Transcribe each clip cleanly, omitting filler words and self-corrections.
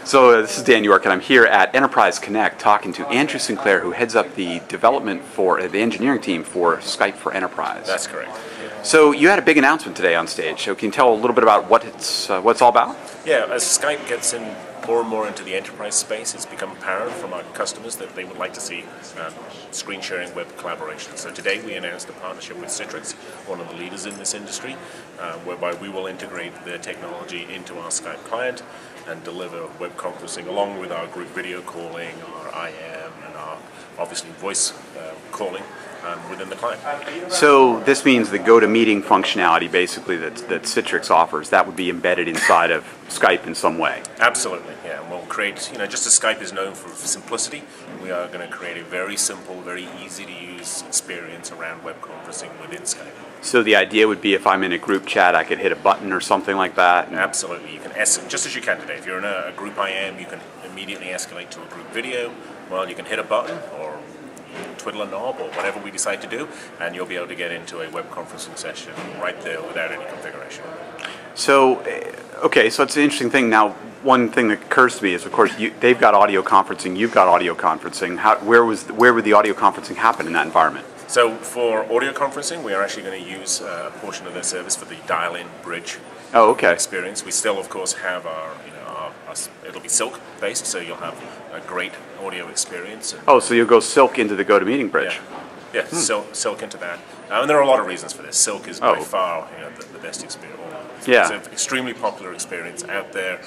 So this is Dan York, and I'm here at Enterprise Connect talking to Andrew Sinclair, who heads up the development for the engineering team for Skype for Enterprise. That's correct. So you had a big announcement today on stage. So can you tell a little bit about what it's all about? Yeah, as Skype gets in more and more into the enterprise space, it's become apparent from our customers that they would like to see screen sharing web collaboration. So today we announced a partnership with Citrix, one of the leaders in this industry, whereby we will integrate their technology into our Skype client and deliver web conferencing along with our group video calling, our IM, and our obviously voice calling within the client. So this means the GoToMeeting functionality basically that Citrix offers, that would be embedded inside of Skype in some way? Absolutely, yeah. And we'll create, just as Skype is known for simplicity, we are going to create a very simple, very easy to use experience around web conferencing within Skype. So the idea would be if I'm in a group chat, I could hit a button or something like that? Absolutely. You can, just as you can today. If you're in a group IM, you can immediately escalate to a group video. Well, you can hit a button or twiddle a knob or whatever we decide to do, and you'll be able to get into a web conferencing session right there without any configuration. So, okay, so it's an interesting thing. Now, one thing that occurs to me is, of course, they've got audio conferencing, you've got audio conferencing. Where would the audio conferencing happen in that environment? So for audio conferencing, we are actually going to use a portion of their service for the dial-in bridge experience. We still, of course, have our it'll be Silk based, so you'll have a great audio experience. And so you'll go Silk into the GoToMeeting bridge? Yeah, Silk into that. And there are a lot of reasons for this. Silk is by far the best experience. Yeah. It's an extremely popular experience out there.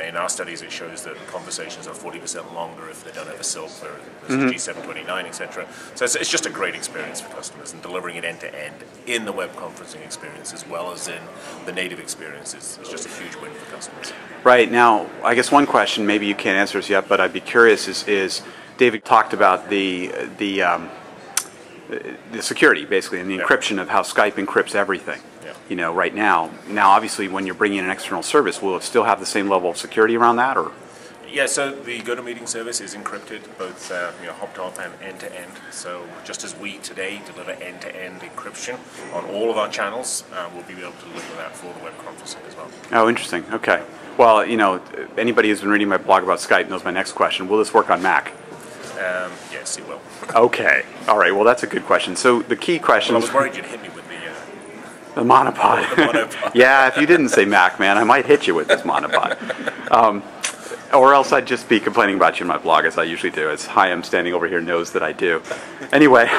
In our studies it shows that conversations are 40% longer if they don't have a Silk for G729, etc. So it's just a great experience for customers, and delivering it end-to-end in the web conferencing experience as well as in the native experience is just a huge win for customers. Right. Now, I guess one question, maybe you can't answer this yet, but I'd be curious, is David talked about the security, basically, and the encryption of how Skype encrypts everything. Right now. Now, obviously, when you're bringing in an external service, will it still have the same level of security around that, or? Yeah, so the GoToMeeting service is encrypted both hop-to-hop and end-to-end. So just as we today deliver end-to-end encryption on all of our channels, we'll be able to deliver that for the web conferencing as well. Oh, interesting. Okay. Well, anybody who's been reading my blog about Skype knows my next question. Will this work on Mac? Yes, it will. Okay. All right. Well, that's a good question. So the key question. Well, I was worried you'd hit me with the monopod. The monopod. Yeah, if you didn't say Mac, man, I might hit you with this monopod. Or else I'd just be complaining about you in my blog, as I usually do. As Chaim standing over here knows that I do. Anyway,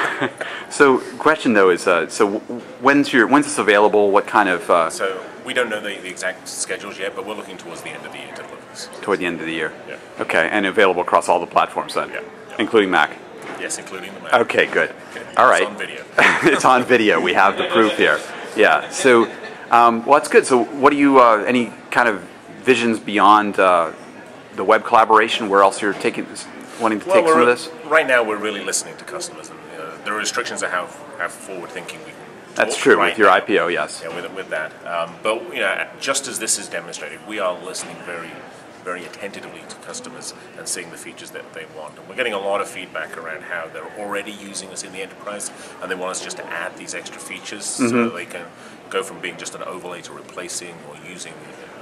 so question though is, so when's this available? What kind of? So we don't know the exact schedules yet, but we're looking towards the end of the year to deliver this. Toward the end of the year. Yeah. Okay, and available across all the platforms then, including Mac. Yes, including the Mac. Okay, good. All right. It's on video. It's on video. We have the proof here. Yeah. So, well, that's good. So, what do you any kind of visions beyond the web collaboration? Where else you're wanting to take some of this? Right now, we're really listening to customers, and there are restrictions of how forward-thinking we can. That's true with your IPO, yes. Yeah, with that. But just as this is demonstrated, we are listening very, very attentively to customers and seeing the features that they want. And we're getting a lot of feedback around how they're already using us in the enterprise, and they want us just to add these extra features so that they can go from being just an overlay to replacing or using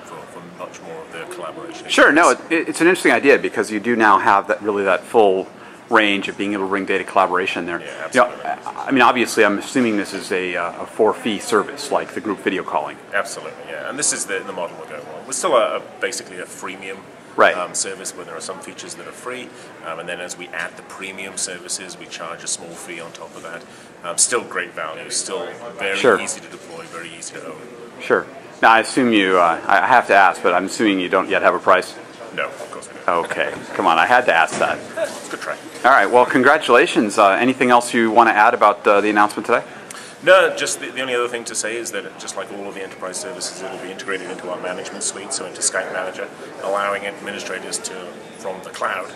for much more of their collaboration. Sure, no, it's an interesting idea because you do now have that full range of being able to bring data collaboration there. Yeah, absolutely. I mean, obviously, I'm assuming this is a for-fee service, like the group video calling. Absolutely, yeah. And this is the model we're going on. We're still basically a freemium service where there are some features that are free, and then as we add the premium services, we charge a small fee on top of that. Still great value, still very easy to deploy, very easy to own. Sure. Now, I assume you, I have to ask, but I'm assuming you don't yet have a price? No, of course we don't. Okay, come on, I had to ask that. It's a good try. All right, well, congratulations. Anything else you want to add about the announcement today? No, just the only other thing to say is that just like all of the enterprise services, it will be integrated into our management suite, so into Skype Manager, allowing administrators to, from the cloud,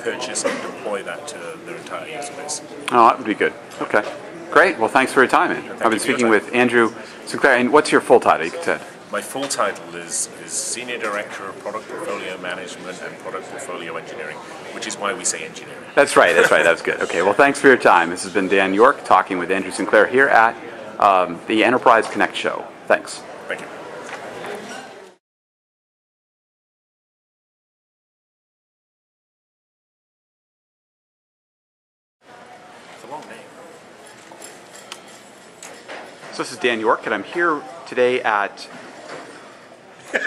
purchase and deploy that to their entire user base. Oh, that would be good. Okay. Great. Well, thanks for your time, Andrew. I've been speaking with Andrew Sinclair. And what's your full title, you could say? My full title is Senior Director of Product Portfolio Management and Product Portfolio Engineering, which is why we say engineering. That's right. That's good. Okay, well, thanks for your time. This has been Dan York talking with Andrew Sinclair here at the Enterprise Connect show. Thanks. Thank you. wrong name. So this is Dan York, and I'm here today at... I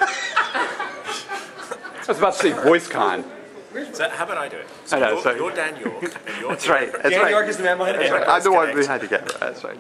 was about to say VoiceCon. So how about I do it? So I know, you're Dan York, and you're That's right. That's Dan right. York is the man behind it. I'm the one we had to get. That's right.